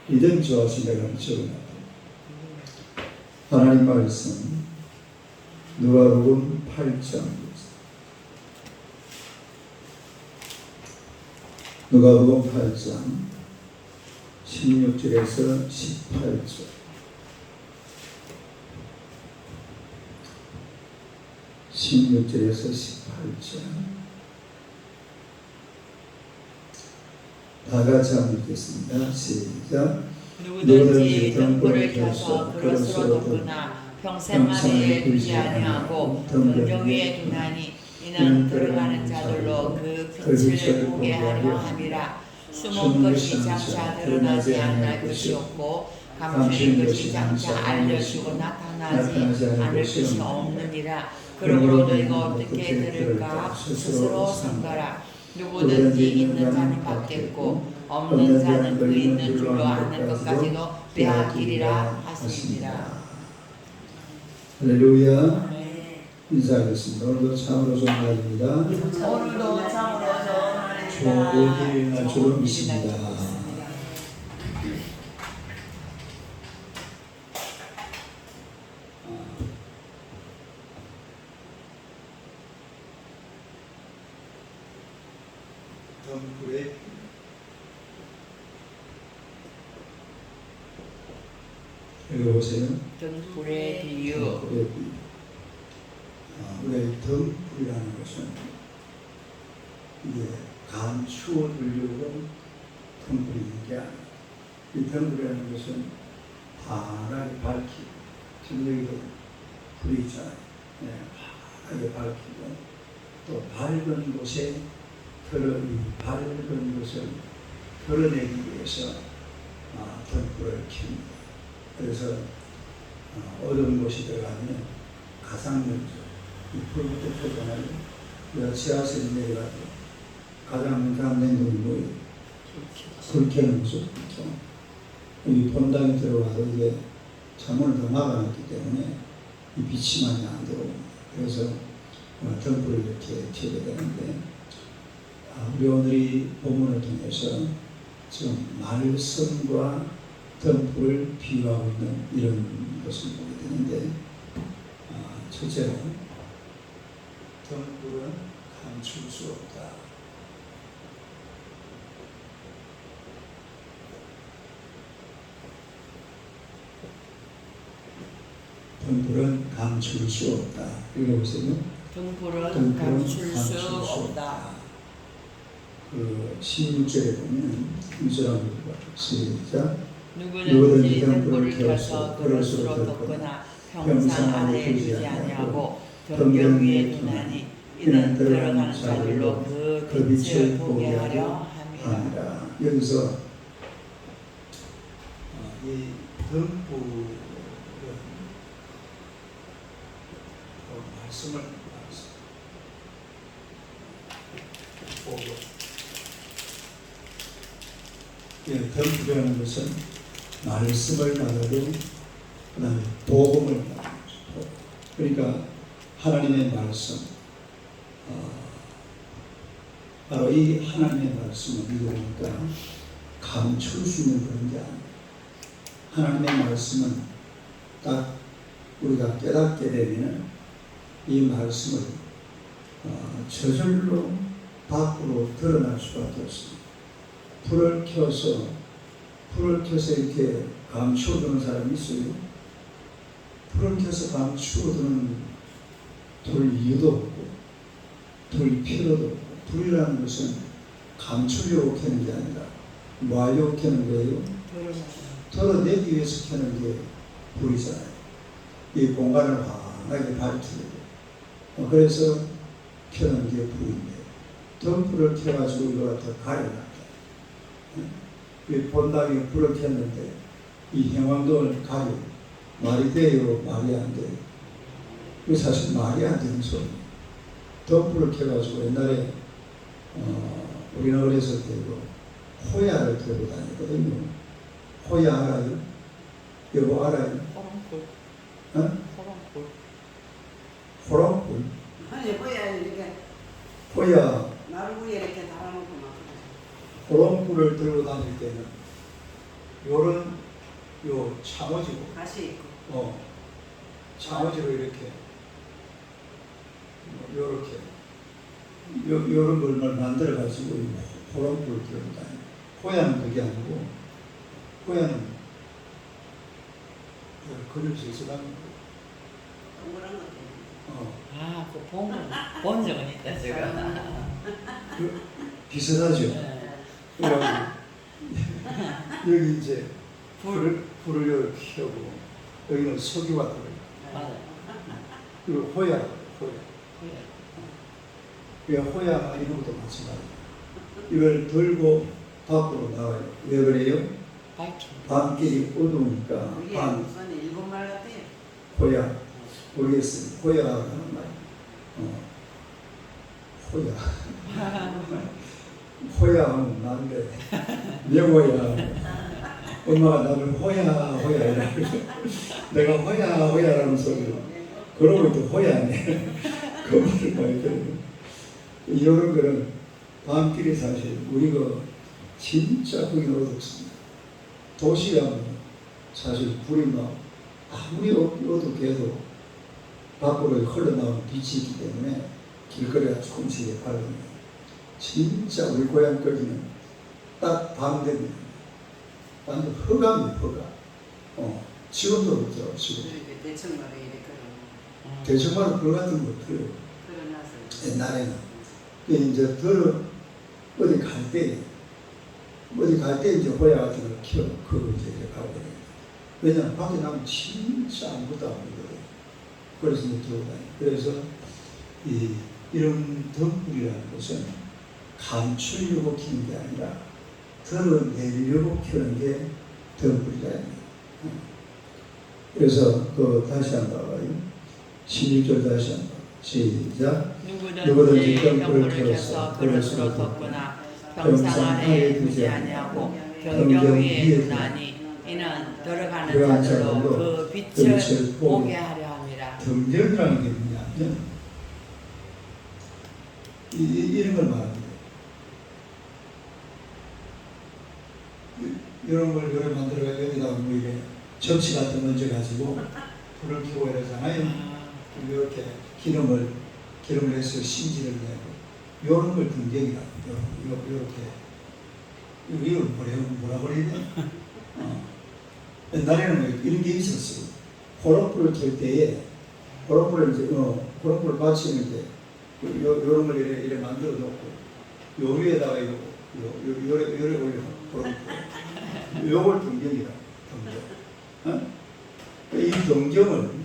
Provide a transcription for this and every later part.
이런 저와 생각을 적어놨다. 하나님 말씀 누가복음 8장 누가복음 8장 16절에서 18절 다 같이 한번 읽겠습니다. 시작. 누구든지 등불을 켜서 그릇으로 덮거나 평생만에 두지 아니하고 등경 위에 두나니 이는 들어가는 자들로 그 빛을 보게 하려 함이라. 숨은 것이 장차 드러나지 아니할 것이 없고 감추인 것이 장차 알려지고 나타나지 않을 것이 없느니라. 그러므로 너희가 어떻게 들을까 스스로 삼가라. 누구든지 있는 자는 받겠고 없는 자는 그 있는 줄로 아는 것까지도 빼앗기리라 하시니라. 할렐루야. 인사하겠습니다. 오늘도 참으로 좋은 날입니다. 오늘도 참으로 좋은 일이나 주로 믿습니다. 등불에 읽어보세요. 등불의 비유. 왜 등불이라는 것은 이게 감추어 두려고 등불이 있는 게 아니에요. 이 등불이라는 것은 환하게 밝히고 지금 여기도 불이 있잖아요. 환하게 밝히고 또 밝은 곳에 밝은 것을 드러내기 위해서 등불을 켭니다. 그래서 어두운 곳이 들어가면 가상연조, 이 불부터 켜잖아요. 우리가 지하철에 내려가도 가장 냉동이 뭐예요? 불 켜는 모습 있죠. 여기 본당에 들어가도 이게 창문을 더 막아놨기 때문에 이 빛이 많이 안 들어옵니다. 그래서 등불을 이렇게 켜게 되는데 우리 오늘이 본문을 통해서 지금 말씀과 등불을 비유하고 있는 이런 것을 보게 되는데 첫째로 등불은 감출 수 없다. 등불은 감출 수 없다. 읽어보세요. 등불은 감출 수 없다. 그 16절에 보면 이절한 시작. 누구든지 등불을 켜서 그릇으로 덮거나 평상 안에 두지 아니하고 등경 위에 두나니 이는 들어가는 자들로 그 빛을 보게 하려 함이라. 여기서 이 등불은 말씀을 보고 등불이라는 것은 말씀을 나누고 그 다음에 복음을 나누는 거죠. 그러니까 하나님의 말씀, 바로 이 하나님의 말씀을 믿으니까 감출 수 있는 그런 게 아니에요. 하나님의 말씀은 딱 우리가 깨닫게 되면 이 말씀을 저절로 밖으로 드러날 수밖에 없습니다. 불을 켜서 이렇게 감추어두는 사람이 있어요. 불을 켜서 감추어두는 둘 이유도 없고 둘 필요도 없고, 불이라는 것은 감추려고 켜는 게 아니라 뭐 하려고 켜는 거예요? 드러내기 위해서 켜는 게 불이잖아요. 이 공간을 환하게 밝히려고. 그래서 켜는 게 불인데, 등불을 켜가지고 이거 갖다 가려놨다. 이 본당에 불을 켰는데 이 형광등을 가려. 말이 돼요? 말이 안 돼요? 그 사실 말이 안 되는 소리예요. 등불을 켜가지고 옛날에 우리는 어렸을 때도 호야를 들고 다녔거든요. 호야 알아요? 여보 알아요? 호롱불. 호롱불. 호롱불? 아니 호야 이렇게 호야 나를 위에 이렇게 달아놓고 막 호롱불을 들고 다닐 때는 요런 요 창호지로 가시 있고. 창호지로 이렇게 요렇게 요런 걸 만들어 가지고 호롱불을 들고 다니고 호야는 그게 아니고 호야는 그릴 수 있어 가지고 동그란 거. 본 적은 있다 제가. 비슷하죠. 네. 그래가지고 여기 이제 불을 이렇게 켜고 여기는 석유가 들어요. 맞아요. 그리고 호야. 호야가 이런 것도 마찬가지예요. 이걸 들고 밖으로 나와요. 왜 그래요? 밤길이 어두우니까 이게 밤 무슨 일본말 같아요. 호야 모르겠어요. 호야라고 하는 말. 호야. 호야하면 나는데 명호야. 엄마가 나를 호야 이러고 내가 호야라는 소리를 그러고 또 호야네. 그 말을 많이 들어요. 이런 거는 밤길이 사실 우리가 진짜 거기는 어둡습니다. 도시하면 사실 불이 막 아무리 어둡게 해도 밖으로 흘러나오는 빛이 있기 때문에 길거리가 조금씩 밝습니다. 진짜 우리 고향 거기는 딱 밤 되면 완전 허감이에요, 허감. 지금도 그렇죠, 지금. 이렇게 대청말에 이렇게 그러고. 대청말은 그거 같은 거 없어요. 그러나서 옛날에는. 이제 어디 갈 때 이제 호야 같은 걸 켜, 그거 이제 가고 그래요. 왜냐면 밖에 나면 진짜 아무것도 안 보거든요. 그래서 이제 들고 다녀요. 그래서 이런 덤불이라는 것은 감추려고 키는 게 아니라 드러내려고 켜는 게 덤불이다. 그래서 다시 한번 봐봐요. 16절 다시 한번 시작. 누구든지 병불을 켜서 그릇으로 덮거나 병상 아래에 두지 아니하고 병경 위에 두나니 이는 들어가는 자들로 그 빛을 보게 하려 함이라. 등경이라는 게 뭐냐면 이런 걸 말합니다. 이런 걸 요래 만들어가 여기다가 뭐 이게 접시 같은 거 얹어 가지고 불을 켜고 이러잖아요. 이렇게 기름을 해서 심지를 내고 이런 걸 등경이라고 이렇게 이걸 뭐라 그래야 돼? 옛날에는 뭐 이런 게 있었어요. 호롱불을 켤 때에 호롱불을 이제 호롱불을 받치는데 이런 걸 이렇게 만들어 놓고 요 위에다가 요래 올려 호롱불 요걸 등경이라고 등경. 이 등경을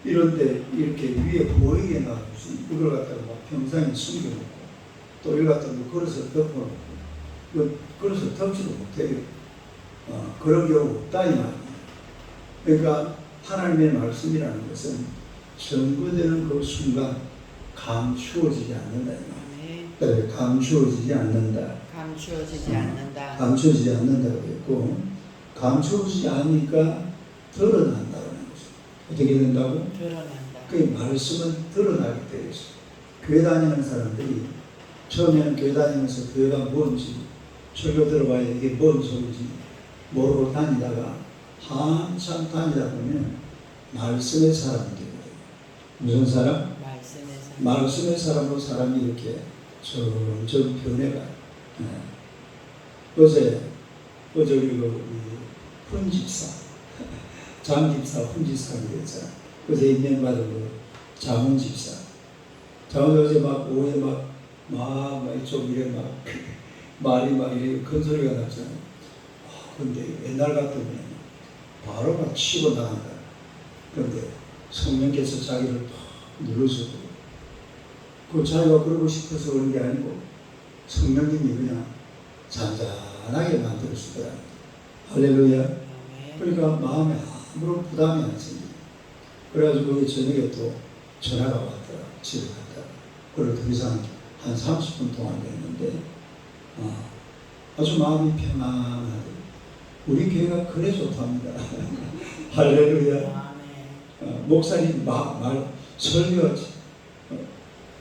이런데 이렇게 위에 보이게 놔두지 이걸 갖다가 막 평상에 숨겨놓고 또 이걸 갖다가 그릇을 덮어놓고 그릇을 덮지도 못해요. 그런 경우 없다 이 말이에요. 그러니까 하나님의 말씀이라는 것은 전거되는 그 순간 감추어지지 않는다 이 말이에요. 감추어지지 않는다. 감추어지지 않는다. 감추어지지 않는다고 했고 감추어지지 않으니까 드러난다는 거죠. 어떻게 된다고? 드러난다. 그 말씀은 드러나게 되어 있어요. 교회 다니는 사람들이 처음에는 교회 다니면서 교회가 뭔지 설교 들어봐야 이게 뭔 소리지 모르고 다니다가 한참 다니다 보면 말씀의 사람이 되거든요. 무슨 사람? 말씀의 사람. 말씀의 사람으로 사람이 이렇게 점점 변해가요. 어제 우리 훈집사 장집사 훈집사가 되었잖아. 어제 임명받은 그 장훈집사. 장훈 어제 막 오후에 막 좀 이래 말이 막 이래 큰 소리가 났잖아. 근데 옛날 같으면 바로 막 치고 나간다. 그런데 성령께서 자기를 팍 눌러주고 그 자기가 그러고 싶어서 그런 게 아니고 성령님이 그냥 잔잔하게 만들어주더라. 할렐루야. 그러니까 마음에 아무런 부담이 안 생겨요. 그래가지고 거기 저녁에 또 전화가 왔더라. 집에 갔다가. 그걸 더 이상 한 30분 동안 됐는데 아주 마음이 평안하더라고요. 우리 교회가 그래 좋답니다. 할렐루야. 목사님 설교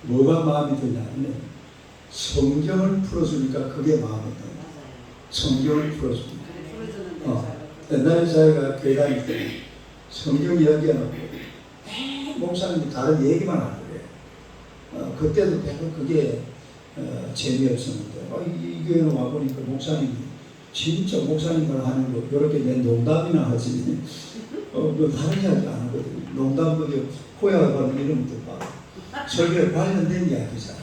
뭐가 마음이 드냐면 성경을 풀어주니까 그게 마음이 들어요. 성경을 풀어주니까. 옛날에 저희가 교회 다닐 때 성경 이야기하고 목사님이 다른 얘기만 하고 그래요. 그때도 별로 그게 재미없었는데 이 교회는 와보니까 목사님이 진짜 목사님만 하는 거 이렇게 내 농담이나 하지 뭐 다른 이야기 안 하거든요. 농담도 호야가 이런 것도 봐. 설교에 관련된 이야기잖아.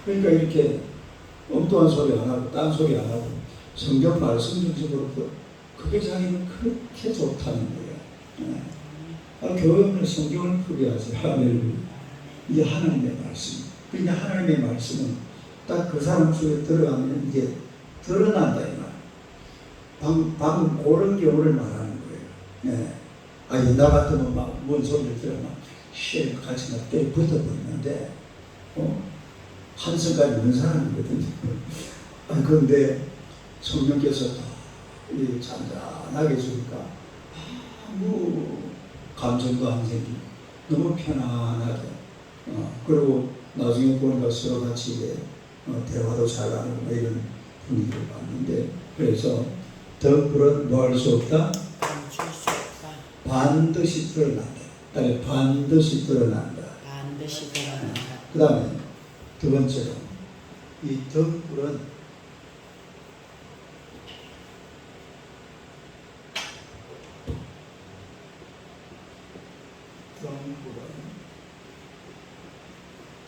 그러니까 이렇게 엉뚱한 소리 안 하고 딴 소리 안 하고 성경 말씀 중심으로 그게 자기는 그렇게 좋다는 거예요. 교회는 성경을 풀어야지. 할렐루야. 이게 하나님의 말씀. 그러니까 하나님의 말씀은 딱 그 사람 속에 들어가면 이게 드러난다 이 말. 방금 그런 경우를 말하는 거예요. 옛날 같으면 막 뭔 소리를 들으면 시에 같이 막 때려 붙어버리는데 한성까지 있는 사람이거든요. 그런데 성령께서 잔잔하게 해주니까 아무 감정도 안 생기고 너무 편안하게 그리고 나중에 보니까 서로 같이 대화도 잘 나누고 이런 분위기를 봤는데 그래서 덤불은 뭐 할 수 없다? 멈출 수 없다. 반드시 드러난다. 그다음에 반드시 드러난다. 반드시 드러난다. 그 다음에 두 번째로 이 덤불은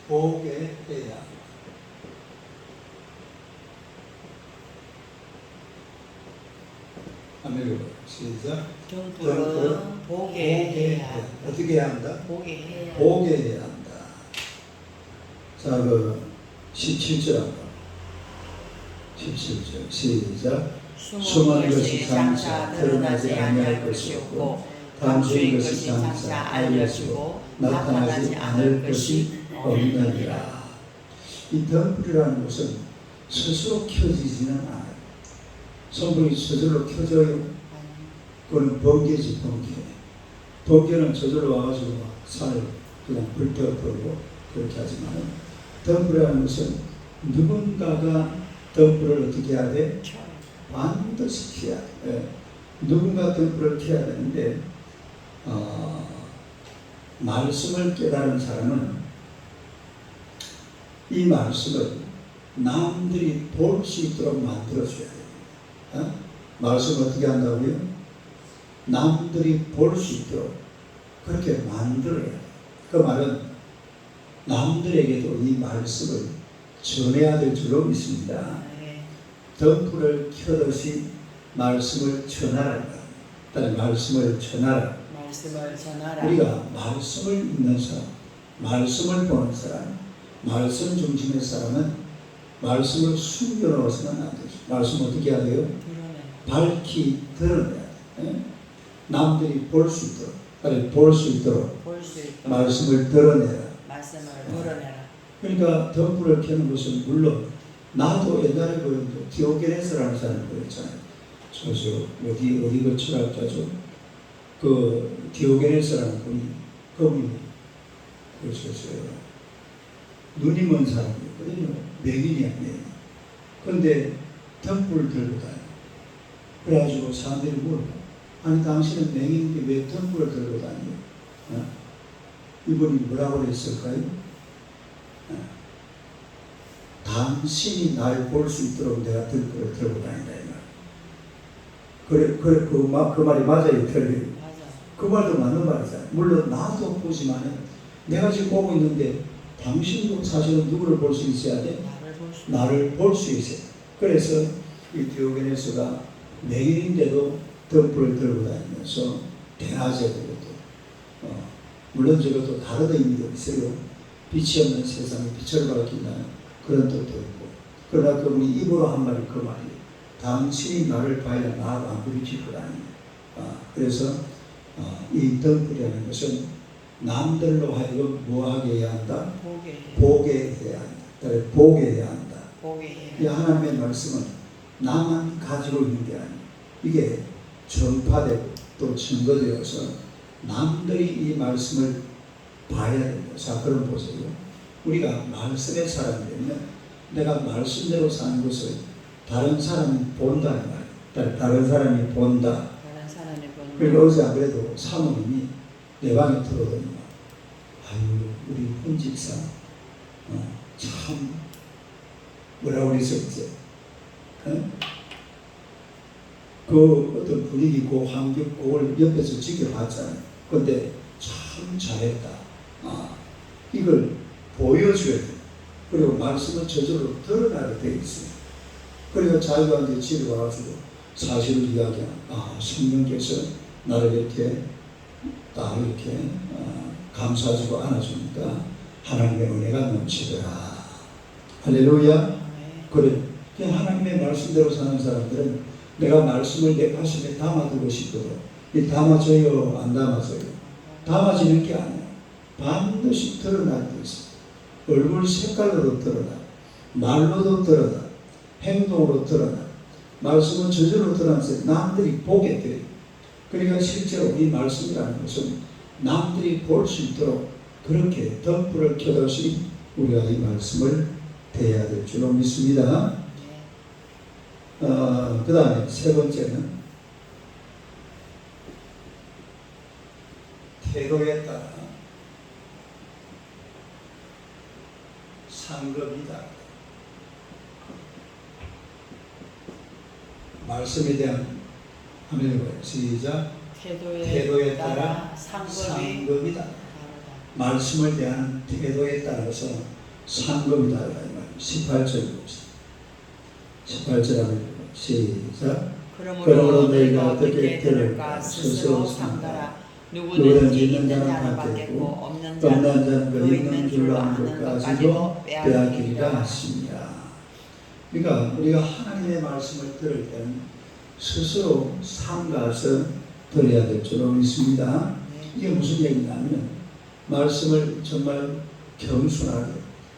보게 해야 한다. 아멘. 시작. 등불은 보게 해야 한다. 어떻게 해야 한다? 보게 해야 한다. 보게 해야 한다. 자, 17절 한번. 17절 시작. 숨은 것이 장차 드러나지 아니할 것이었고 감추인 것이 장차 알려지고 나타나지 않을 것이 없느니라. 이 덤불이라는 것은 스스로 켜지지는 않아요. 성불이 스스로 켜져요. 그건 번개지 번개. 번개는 저절로 와가지고 막 산을 그냥 불태워버리고 그렇게 하지만 덤불이라는 것은 누군가가 덤불을 어떻게 해야 돼? 반드시 켜야 돼. 누군가 덤불을 켜야 되는데 말씀을 깨달은 사람은 이 말씀을 남들이 볼 수 있도록 만들어줘야 됩니다. 말씀을 어떻게 한다고요? 남들이 볼 수 있도록 그렇게 만들어야 돼요. 그 말은 남들에게도 이 말씀을 전해야 될 줄로 믿습니다. 덤불을 켜듯이 말씀을 전하라. 말씀을 전하라. 말씀을 전하라. 우리가 말씀을 읽는 사람, 말씀을 보는 사람, 말씀 중심의 사람은 말씀을 숨겨놓아서는 안 되죠. 말씀 어떻게 해야 돼요? 밝히 드러내야 돼요. 남들이 볼 수 있도록, 볼 수 있도록 말씀을 드러내라. 말씀을 드러내라. 그러니까 덤불을 켜는 것은 물론 나도 옛날에 그 디오게네스라는 사람이 그랬잖아요. 저서 어디 그 철학자죠. 그 디오게네스라는 분이 그분이 눈이 먼 사람이거든요. 맹인이야 맹인. 그런데 덤불을 들고 다녀. 그래가지고 사람들이 물어봐. 아니 당신은 맹인인데 왜 덤불을 들고 다녀요? 이분이 뭐라고 그랬을까요? 당신이 날 볼 수 있도록 내가 덤불을 들고 다닌다 이 말. 그래 그 말이 맞아요, 틀려요. 그 말도 맞는 말이잖아요. 물론 나도 보지만은 내가 지금 보고 있는데 당신도 사실은 누구를 볼 수 있어야 돼? 나를 볼 수 있어요. 그래서 이 디오게네스가 맹인인데도 덤불을 들고 다니면서 대낮에도 물론 저것도 다른 의미도 있어요. 빛이 없는 세상에 빛을 밝힌다는 그런 뜻도 있고, 그러나 그분이 입으로 한 말이 그 말이에요. 당신이 나를 봐야 나가 안 부딪힐 거라니. 그래서 이 덤불이라는 것은 남들로 하여금 뭐하게 해야 한다? 보게 해야 한다. 보게 해야 한다. 이 하나님의 말씀은 나만 가지고 있는 게 아니에요. 이게 전파되고 또 증거되어서 남들이 이 말씀을 봐야 됩니다. 자, 그럼 보세요. 우리가 말씀의 사람이 되면 내가 말씀대로 사는 것을 다른 사람이 본다는 말이에요. 다른 사람이 본다. 다른 사람이 보는 그리고 어제 안 그래도 사모님이 내 방에 들어오더니 아유 우리 혼 집사 참 뭐라고 그랬었지? 그 어떤 분위기 그 환경 그걸 옆에서 지켜봤잖아요. 근데 참 잘했다. 이걸 보여줘야 돼. 그리고 말씀은 저절로 드러나게 돼 있어요. 그리고 자기가 이제 집에 와가지고 사실을 이야기하는 성령께서 나를 이렇게 딱 이렇게 감싸주고 안아주니까 하나님의 은혜가 넘치더라. 할렐루야. 그래. 하나님의 말씀대로 사는 사람들은 내가 말씀을 내 가슴에 담아두고 싶거든. 이 담아져요? 안 담아져요? 담아지는 게 아니야. 반드시 드러날 때 있어. 얼굴 색깔로도 드러나. 말로도 드러나. 행동으로 드러나. 말씀은 저절로 드러나서 남들이 보게 돼. 그러니까 실제로 이 말씀이라는 것은 남들이 볼 수 있도록 그렇게 덤불을 켜듯이 우리가 이 말씀을 대해야 될 줄로 믿습니다. 그 다음에 세 번째는 태도에 따라 상급이다. 말씀에 대한 한번 해봐요. 시작. 태도에 따라 상급이다. 말씀을 대한 태도에 따라서 상급이다. 18절 봅시다. 18절 한번 시작. 그러므로 너희가 어떻게 들을까 스스로 상가라. 누구든지 있는 자는 받겠고 없는 자는 그 있는 줄로 아는 것까지도 빼앗기리라 하십니다. 그러니까 우리가 하나님의 말씀을 들을 때는 스스로 삼가서 들어야 될 줄로 믿습니다. 이게 무슨 얘기냐면 말씀을 정말 겸손하게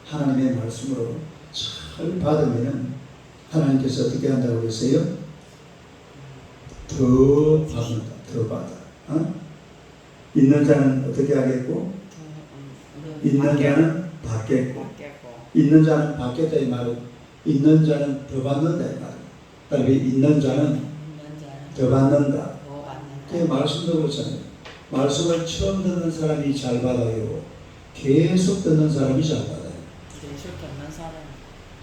하나님의 말씀으로 잘 받으면 하나님께서 어떻게 한다고 그랬어요? 더 받는다. 더 받아. 있는 자는 어떻게 하겠고? 있는 자는 받겠고. 있는 자는 받겠다 이 말은 있는 자는 더 받는다 이 말은. 그러니까 있는 자는 더 받는다. 그 말씀도 그렇잖아요. 말씀을 처음 듣는 사람이 잘 받아요. 계속 듣는 사람이 잘 받아요.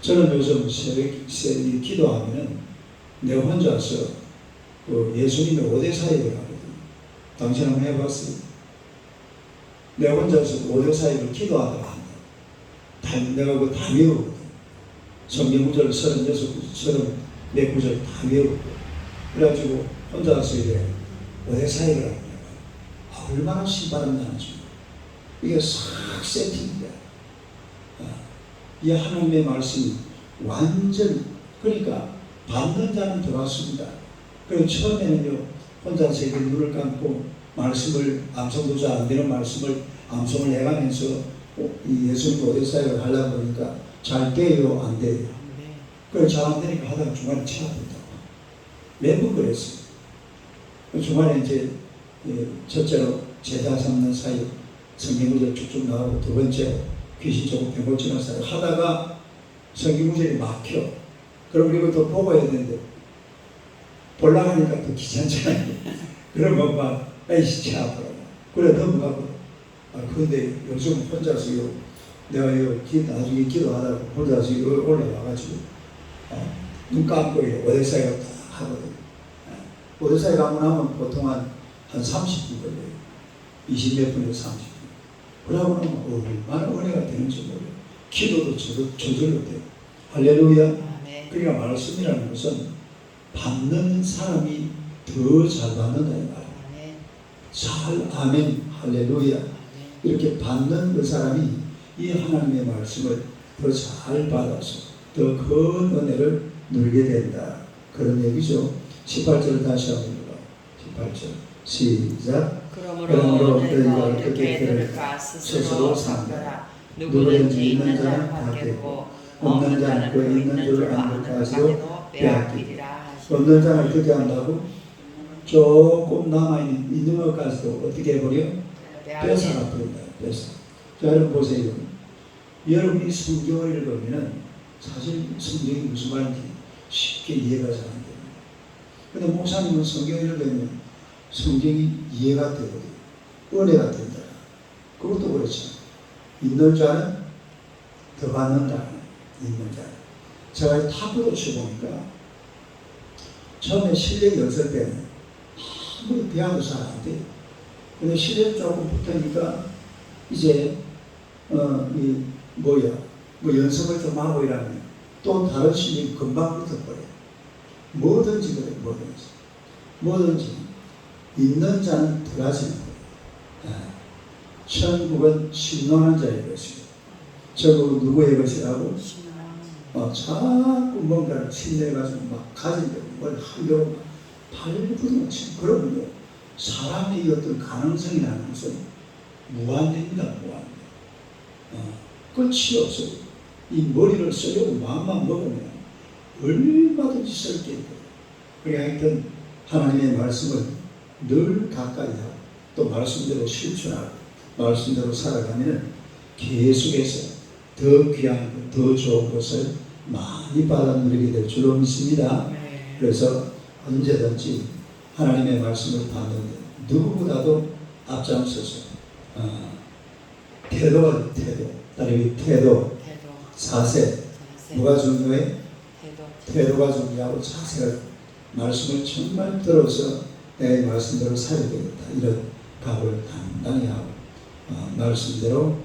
저는 요즘 새벽 기도하면 내 혼자서 그 예수님의 5대 사역을 하거든요. 당신 한번 해봤어요? 내 혼자서 5대 사역을 기도하다가 합니다. 내가 그거 다 외우거든. 성경 구절 34구절 다 외우고 그래가지고 혼자서 이래 5대 사역을 합니다. 얼마나 신바람 나는지 이게 싹 세팅이야. 이 하나님의 말씀이 완전 그러니까 받는 자는 들어왔습니다. 그리고 처음에는요 혼자서 이렇게 눈을 감고 말씀을 암송도 잘 안 되는 말씀을 암송을 해가면서 이 예수님 5대 사역을 하려고 그러니까 잘 돼요 안 돼요? 그래서 잘 안 되니까 하다가 중간에 채워본다고 매번 그랬어요. 중간에 이제 첫째로 제자 삼는 사역 성경구절 쭉쭉 나오고 두 번째로 귀신 조금 병고치는 사역 하다가 성경구절이 막혀. 그럼 이것도 보고 해야 되는데 보려고 하니까 또 귀찮잖아요. 그러면 막 에이씨 차 아프라고 그래 넘어가고 근데 요즘 혼자서 내가 나중에 기도하다가 혼자서 올라와가지고 눈 감고 5대 사역을 다 하거든. 5대 사역 하고 나면 보통 한 30분 걸려요. 20몇 분에서 30분. 그러고 나면 얼마나 은혜가 되는지 몰라요. 기도도 저절로 돼요. 할렐루야. 그러니까 말씀이라는 것은 받는 사람이 더 잘 받는다 이 말이에요. 잘 아멘 할렐루야. 이렇게 받는 그 사람이 이 하나님의 말씀을 더 잘 받아서 더 큰 은혜를 누리게 된다. 그런 얘기죠. 18절 다시 한번 읽어요. 18절 시작. 그러므로 너희가 어떻게 들을까 스스로 상가라. 누구든지 있는 자는 받겠고 없는 자는 그 있는 줄을 아는 것까지도 빼앗기리라 하시니라. 없는 자는 어떻게 한다고? 조금 남아있는 것까지도 어떻게 해버려? 뺏어가 버린다. 뺏어. 자, 여러분 보세요. 여러분이 성경을 읽으면 사실 성경이 무슨 말인지 쉽게 이해가 잘 안 됩니다. 근데 목사님은 성경을 읽으면 성경이 이해가 되고 은혜가 된다. 그것도 그렇죠. 있는 자는 더 받는다. 있는 자. 제가 탁구도 쳐보니까 처음에 실력이 없을 때는 아무리 배워도 잘 안 돼요. 근데 실력 조금 붙으니까 이제 뭐 연습을 좀 하고 이러면 또 다른 실력이 금방 붙어버려요. 뭐든지 그래, 뭐든지 있는 자는 들어가지는 거예요. 천국은 신론한 자의 것이고 저국은 누구의 것이라고? 자꾸 뭔가를 신뢰해가지고 막 가진다고 뭘 하려고 발부둥 치고 그러면요 사람의 어떤 가능성이라는 것은 무한됩니다. 무한대. 끝이 없어요. 이 머리를 쓰려고 마음만 먹으면 얼마든지 쓸 게 있거든요. 그래 하여튼 하나님의 말씀을 늘 가까이 하고 또 말씀대로 실천하고 말씀대로 살아가면 계속해서 더 귀한 것, 더 좋은 것을 많이 받아 누리게 될 줄로 믿습니다. 그래서 언제든지 하나님의 말씀을 받는데 누구보다도 앞장서서 태도가 태도, 자세, 뭐가 중요해? 태도가 중요하고 자세가 말씀을 정말 들어서 내 말씀대로 살아야 되겠다. 이런 각오를 단단히 하고 말씀대로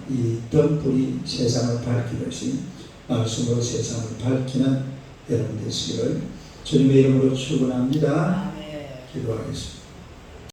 이 등불이 세상을 밝히듯이 말씀으로 세상을 밝히는 여러분 되시기를 주님의 이름으로 축원합니다. 기도하겠습니다.